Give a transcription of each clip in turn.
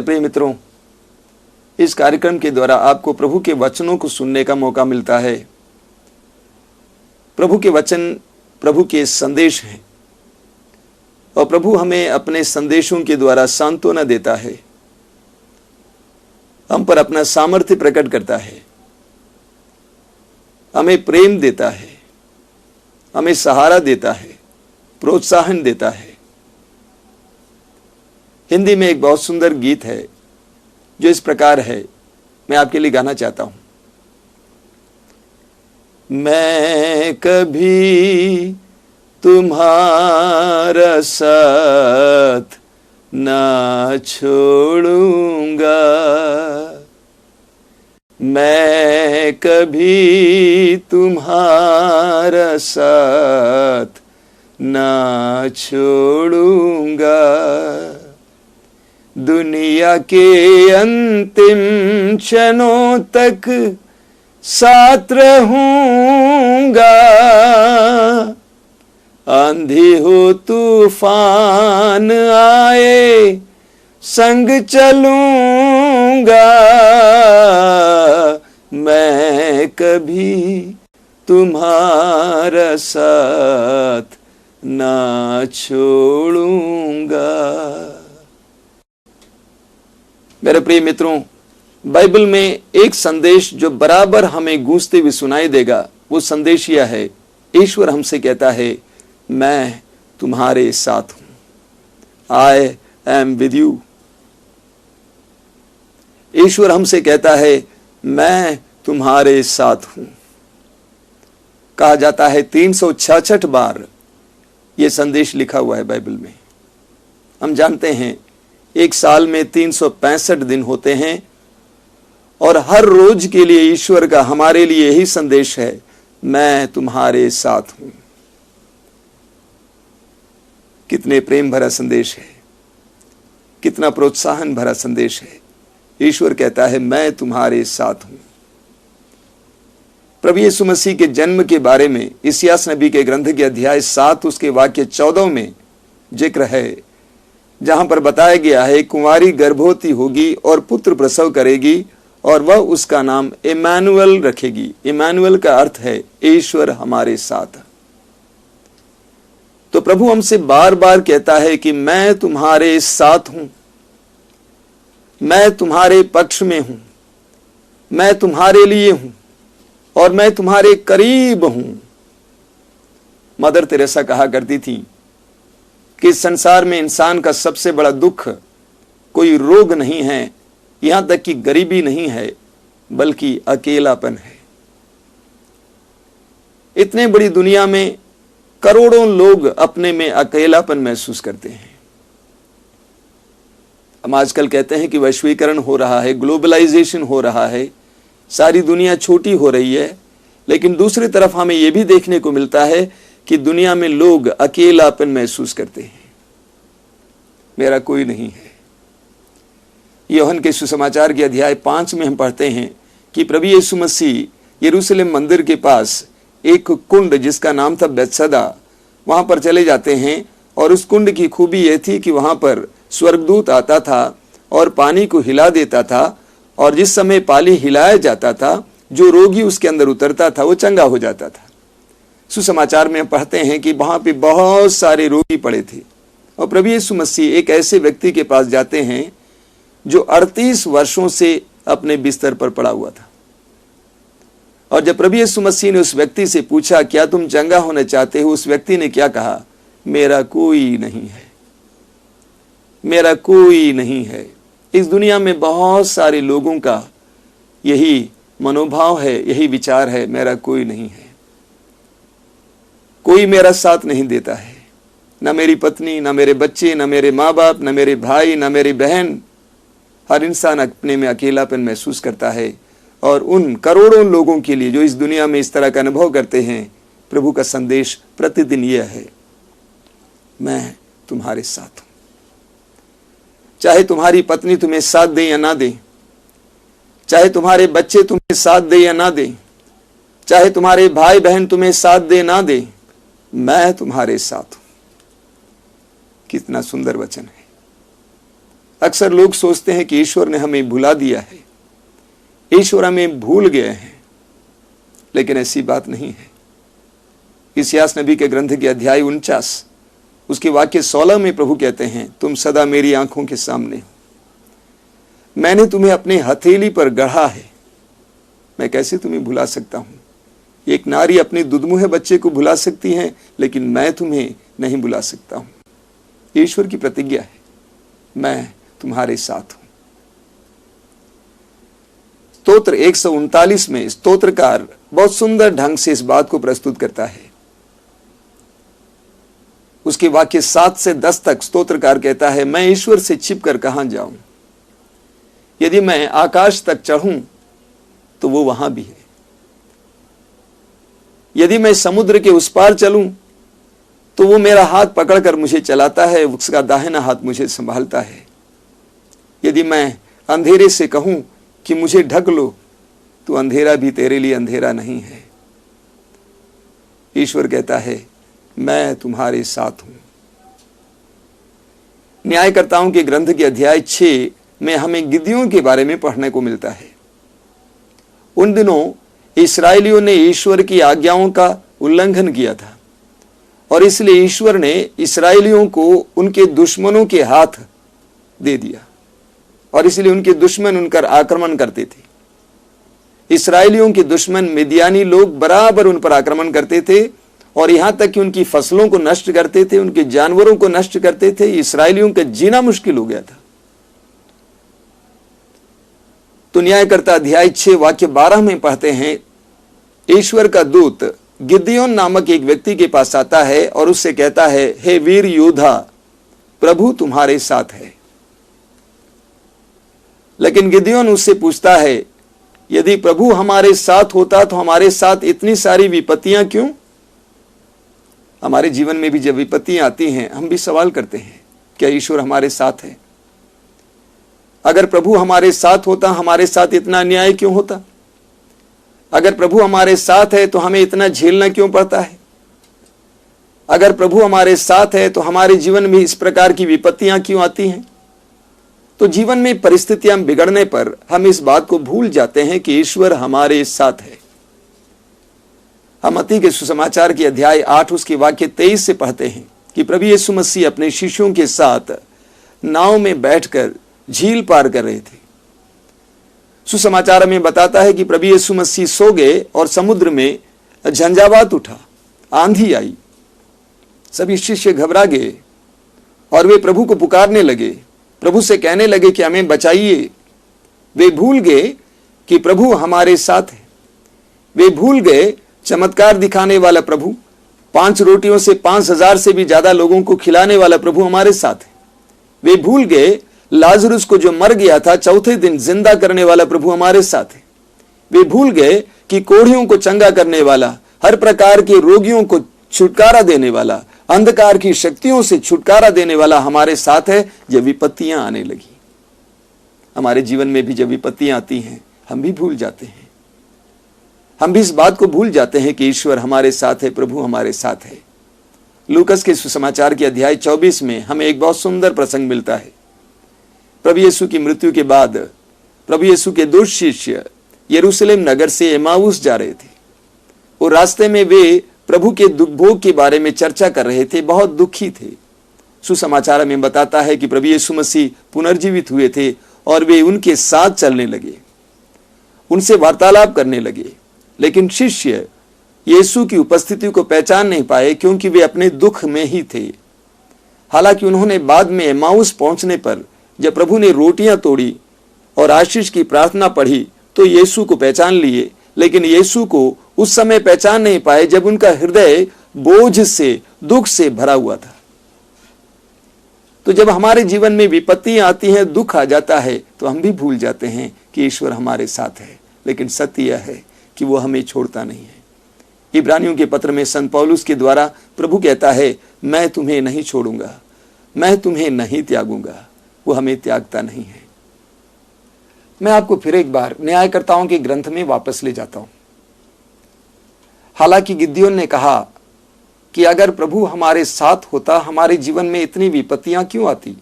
प्रिय मित्रों, इस कार्यक्रम के द्वारा आपको प्रभु के वचनों को सुनने का मौका मिलता है। प्रभु के वचन प्रभु के संदेश हैं और प्रभु हमें अपने संदेशों के द्वारा सांत्वना देता है, हम पर अपना सामर्थ्य प्रकट करता है, हमें प्रेम देता है, हमें सहारा देता है, प्रोत्साहन देता है। हिंदी में एक बहुत सुंदर गीत है जो इस प्रकार है, मैं आपके लिए गाना चाहता हूं। मैं कभी तुम्हारा साथ ना छोड़ूंगा, मैं कभी तुम्हारा साथ ना छोड़ूंगा, दुनिया के अंतिम क्षणों तक साथ रहूंगा, आंधी हो तूफान आए संग चलूंगा, मैं कभी तुम्हारा साथ ना छोड़ूंगा। मेरे प्रिय मित्रों, बाइबल में एक संदेश जो बराबर हमें गूंजते हुए सुनाई देगा, वो संदेश यह है, ईश्वर हमसे कहता है, मैं तुम्हारे साथ हूं, आई एम विद यू। ईश्वर हमसे कहता है, मैं तुम्हारे साथ हूं। कहा जाता है 366 बार यह संदेश लिखा हुआ है बाइबल में। हम जानते हैं एक साल में 365 दिन होते हैं और हर रोज के लिए ईश्वर का हमारे लिए यही संदेश है, मैं तुम्हारे साथ हूं। कितने प्रेम भरा संदेश है, कितना प्रोत्साहन भरा संदेश है। ईश्वर कहता है, मैं तुम्हारे साथ हूं। प्रभु यीशु मसीह के जन्म के बारे में इस्यास नबी के ग्रंथ के अध्याय 7 उसके वाक्य 14 में जिक्र है, जहां पर बताया गया है, कुंवारी गर्भवती होगी और पुत्र प्रसव करेगी और वह उसका नाम इम्मानुएल रखेगी। इम्मानुएल का अर्थ है ईश्वर हमारे साथ। तो प्रभु हमसे बार बार कहता है कि मैं तुम्हारे साथ हूं, मैं तुम्हारे पक्ष में हूं, मैं तुम्हारे लिए हूं और मैं तुम्हारे करीब हूं। मदर तेरेसा कहा करती थी कि इस संसार में इंसान का सबसे बड़ा दुख कोई रोग नहीं है, यहां तक कि गरीबी नहीं है, बल्कि अकेलापन है। इतने बड़ी दुनिया में करोड़ों लोग अपने में अकेलापन महसूस करते हैं। हम आजकल कहते हैं कि वैश्वीकरण हो रहा है, ग्लोबलाइजेशन हो रहा है, सारी दुनिया छोटी हो रही है, लेकिन दूसरी तरफ हमें यह भी देखने को मिलता है कि दुनिया में लोग अकेलापन महसूस करते हैं, मेरा कोई नहीं है। यूहन्ना के सुसमाचार के अध्याय 5 में हम पढ़ते हैं कि प्रभु यीशु मसीह यरूशलेम मंदिर के पास एक कुंड जिसका नाम था बेतसदा, वहां पर चले जाते हैं और उस कुंड की खूबी यह थी कि वहां पर स्वर्गदूत आता था और पानी को हिला देता था, और जिस समय पानी हिलाया जाता था, जो रोगी उसके अंदर उतरता था वो चंगा हो जाता था। सुसमाचार में पढ़ते हैं कि वहां पे बहुत सारे रोगी पड़े थे और प्रभु यीशु मसीह एक ऐसे व्यक्ति के पास जाते हैं जो 38 वर्षों से अपने बिस्तर पर पड़ा हुआ था। और जब प्रभु यीशु मसीह ने उस व्यक्ति से पूछा, क्या तुम चंगा होना चाहते हो, उस व्यक्ति ने क्या कहा, मेरा कोई नहीं है, मेरा कोई नहीं है। इस दुनिया में बहुत सारे लोगों का यही मनोभाव है, यही विचार है, मेरा कोई नहीं है, कोई मेरा साथ नहीं देता है, न मेरी पत्नी, न मेरे बच्चे, न मेरे माँ बाप, न मेरे भाई, न मेरी बहन। हर इंसान अपने में अकेलापन महसूस करता है और उन करोड़ों लोगों के लिए जो इस दुनिया में इस तरह का अनुभव करते हैं, प्रभु का संदेश प्रतिदिन यह है, मैं तुम्हारे साथ हूं। चाहे तुम्हारी पत्नी तुम्हें साथ दे या ना दे, चाहे तुम्हारे बच्चे तुम्हें साथ दे या ना दे, चाहे तुम्हारे भाई बहन तुम्हें साथ दे ना दे, मैं तुम्हारे साथ हूं। कितना सुंदर वचन है। अक्सर लोग सोचते हैं कि ईश्वर ने हमें भुला दिया है, ईश्वर हमें भूल गए हैं, लेकिन ऐसी बात नहीं है। इस्यास नबी के ग्रंथ के अध्याय 49 उसके वाक्य 16 में प्रभु कहते हैं, तुम सदा मेरी आंखों के सामने हो, मैंने तुम्हें अपने हथेली पर गढ़ा है, मैं कैसे तुम्हें भुला सकता हूं। एक नारी अपने दुधमुहे बच्चे को भुला सकती है, लेकिन मैं तुम्हें नहीं भुला सकता हूं। ईश्वर की प्रतिज्ञा है, मैं तुम्हारे साथ हूं। स्तोत्र 139 में स्तोत्रकार बहुत सुंदर ढंग से इस बात को प्रस्तुत करता है। उसके वाक्य 7 से 10 तक स्तोत्रकार कहता है, मैं ईश्वर से छिपकर कहां जाऊं, यदि मैं आकाश तक चढ़ूं तो वो वहां भी है, यदि मैं समुद्र के उस पार चलूं तो वो मेरा हाथ पकड़कर मुझे चलाता है, उसका दाहिना हाथ मुझे संभालता है। यदि मैं अंधेरे से कहूं कि मुझे ढक लो, तो अंधेरा भी तेरे लिए अंधेरा नहीं है। ईश्वर कहता है, मैं तुम्हारे साथ हूं। न्यायकर्ताओं के ग्रंथ के अध्याय 6 में हमें गिदियों के बारे में पढ़ने को मिलता है। उन दिनों इस्राएलियों ने ईश्वर की आज्ञाओं का उल्लंघन किया था, और इसलिए ईश्वर ने इस्राएलियों को उनके दुश्मनों के हाथ दे दिया, और इसलिए उनके दुश्मन उनकर आक्रमण करते थे। इस्राएलियों के दुश्मन मिद्यानी लोग बराबर उन पर आक्रमण करते थे, और यहां तक कि उनकी फसलों को नष्ट करते थे, उनके जानवरों को नष्ट करते थे। इस्राएलियों का जीना मुश्किल हो गया था। तो न्यायकर्ता अध्याय 6 वाक्य 12 में पढ़ते हैं, ईश्वर का दूत गिदियोन नामक एक व्यक्ति के पास आता है और उससे कहता है, हे वीर योद्धा, प्रभु तुम्हारे साथ है। लेकिन गिदियोन उससे पूछता है, यदि प्रभु हमारे साथ होता तो हमारे साथ इतनी सारी विपत्तियां क्यों। हमारे जीवन में भी जब विपत्तियां आती हैं, हम भी सवाल करते हैं, क्या ईश्वर हमारे साथ है। अगर प्रभु हमारे साथ होता, हमारे साथ इतना अन्याय क्यों होता। अगर प्रभु हमारे साथ है तो हमें इतना झेलना क्यों पड़ता है। अगर प्रभु हमारे साथ है तो हमारे जीवन में इस प्रकार की विपत्तियां क्यों आती हैं। तो जीवन में परिस्थितियां बिगड़ने पर हम इस बात को भूल जाते हैं कि ईश्वर हमारे साथ है। हम मत्ती के सुसमाचार के अध्याय 8 उसके वाक्य 23 से पढ़ते हैं कि प्रभु यीशु मसीह अपने शिष्यों के साथ नाव में बैठकर झील पार कर रहे थे। सुसमाचार में बताता है कि प्रभु यीशु मसीह सो गए और समुद्र में झंझावात उठा, आंधी आई, सभी शिष्य घबरा गए और वे प्रभु को पुकारने लगे, प्रभु से कहने लगे कि हमें बचाइए। वे भूल गए कि प्रभु हमारे साथ है। वे भूल गए चमत्कार दिखाने वाला प्रभु, 5 रोटियों से 5,000 से भी ज्यादा लोगों को खिलाने वाला प्रभु हमारे साथ है। वे भूल गए लाजरुस को जो मर गया था, चौथे दिन जिंदा करने वाला प्रभु हमारे साथ है। वे भूल गए कि कोढ़ियों को चंगा करने वाला, हर प्रकार के रोगियों को छुटकारा देने वाला, अंधकार की शक्तियों से छुटकारा देने वाला हमारे साथ है। जब विपत्तियां आने लगी, हमारे जीवन में भी जब विपत्तियां आती हैं, हम भी भूल जाते हैं। हम भी इस बात को भूल जाते हैं कि ईश्वर हमारे साथ है, प्रभु हमारे साथ है। लूकस के सुसमाचार के अध्याय 24 में हमें एक बहुत सुंदर प्रसंग मिलता है। प्रभु यीशु की मृत्यु के बाद प्रभु यीशु के 2 शिष्य यरूशलेम नगर से एमाउस जा रहे थे। और रास्ते में वे प्रभु के दुख भोग के बारे में चर्चा कर रहे थे, बहुत दुखी थे। सुसमाचार में बताता है कि प्रभु यीशु मसीह पुनर्जीवित हुए थे और वे उनके साथ चलने लगे, उनसे वार्तालाप करने लगे। लेकिन शिष्य यीशु की उपस्थिति को पहचान नहीं पाए, क्योंकि वे अपने दुख में ही थे। हालांकि उन्होंने बाद में एमाउस पहुंचने पर जब प्रभु ने रोटियां तोड़ी और आशीष की प्रार्थना पढ़ी तो यीशु को पहचान लिए, लेकिन यीशु को उस समय पहचान नहीं पाए जब उनका हृदय बोझ से, दुख से भरा हुआ था। तो जब हमारे जीवन में विपत्तियां आती हैं, दुख आ जाता है, तो हम भी भूल जाते हैं कि ईश्वर हमारे साथ है। लेकिन सत्य यह है कि वो हमें छोड़ता नहीं है। इब्रानियों के पत्र में संत पौलुस के द्वारा प्रभु कहता है, मैं तुम्हें नहीं छोड़ूंगा, मैं तुम्हें नहीं त्यागूंगा। वो हमें त्यागता नहीं है। मैं आपको फिर एक बार न्यायकर्ताओं के ग्रंथ में वापस ले जाता हूं। हालांकि गिदियोन ने कहा कि अगर प्रभु हमारे साथ होता, हमारे जीवन में इतनी विपत्तियां क्यों आती।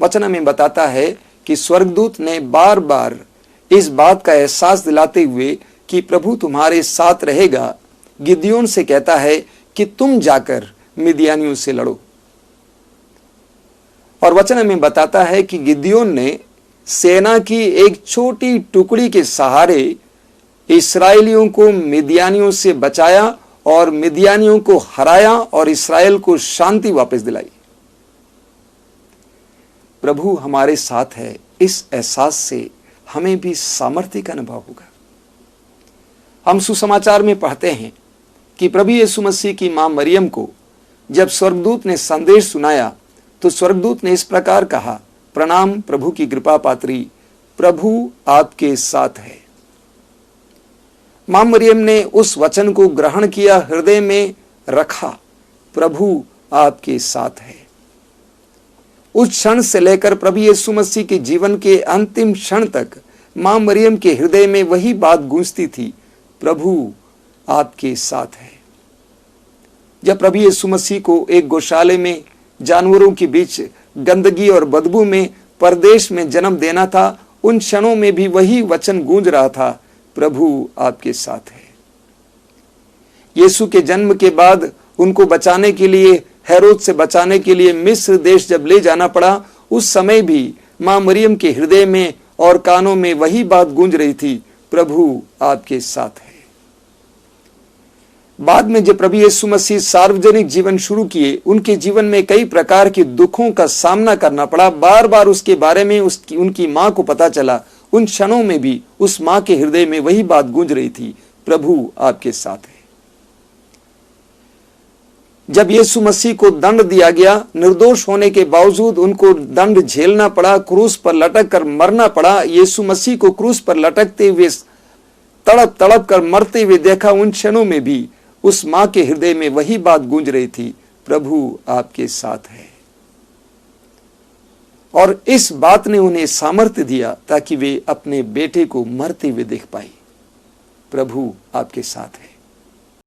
वचन में बताता है कि स्वर्गदूत ने बार बार इस बात का एहसास दिलाते हुए कि प्रभु तुम्हारे साथ रहेगा, गिदयोन से कहता है कि तुम जाकर मिद्यानियों से लड़ो। और वचन में बताता है कि गिदयोन ने सेना की एक छोटी टुकड़ी के सहारे इस्राएलियों को मिद्यानियों से बचाया और मिद्यानियों को हराया और इस्राएल को शांति वापस दिलाई। प्रभु हमारे साथ है, इस एहसास से हमें भी सामर्थ्य का अनुभव होगा। हम सुसमाचार में पढ़ते हैं कि प्रभु यीशु मसीह की मां मरियम को जब स्वर्गदूत ने संदेश सुनाया तो स्वर्गदूत ने इस प्रकार कहा, प्रणाम प्रभु की कृपा पात्री, प्रभु आपके साथ है। मां मरियम ने उस वचन को ग्रहण किया, हृदय में रखा, प्रभु आपके साथ है। उस क्षण से लेकर प्रभु यीशु मसीह के जीवन के अंतिम क्षण तक मां मरियम के हृदय में वही बात गूंजती थी, प्रभु आपके साथ है। जब प्रभु यीशु मसीह को एक गौशाले में जानवरों के बीच गंदगी और बदबू में परदेश में जन्म देना था, उन क्षणों में भी वही वचन गूंज रहा था, प्रभु आपके साथ है। यीशु के जन्म के बाद उनको बचाने के लिए, हेरोद से बचाने के लिए मिस्र देश जब ले जाना पड़ा, उस समय भी मां मरियम के हृदय में और कानों में वही बात गूंज रही थी, प्रभु आपके साथ है। बाद में जब प्रभु यीशु मसीह सार्वजनिक जीवन शुरू किए, उनके जीवन में कई प्रकार के दुखों का सामना करना पड़ा। बार बार उसके बारे में उनकी मां को पता चला। उन क्षणों में भी उस मां के हृदय में वही बात गूंज रही थी, प्रभु आपके साथ है। जब यीशु मसीह को दंड दिया गया, निर्दोष होने के बावजूद उनको दंड झेलना पड़ा, क्रूस पर लटक कर मरना पड़ा। यीशु मसीह को क्रूस पर लटकते हुए तड़प तड़प कर मरते हुए देखा। उन क्षणों में भी उस मां के हृदय में वही बात गूंज रही थी, प्रभु आपके साथ है। और इस बात ने उन्हें सामर्थ्य दिया ताकि वे अपने बेटे को मरते हुए देख पाए, प्रभु आपके साथ है।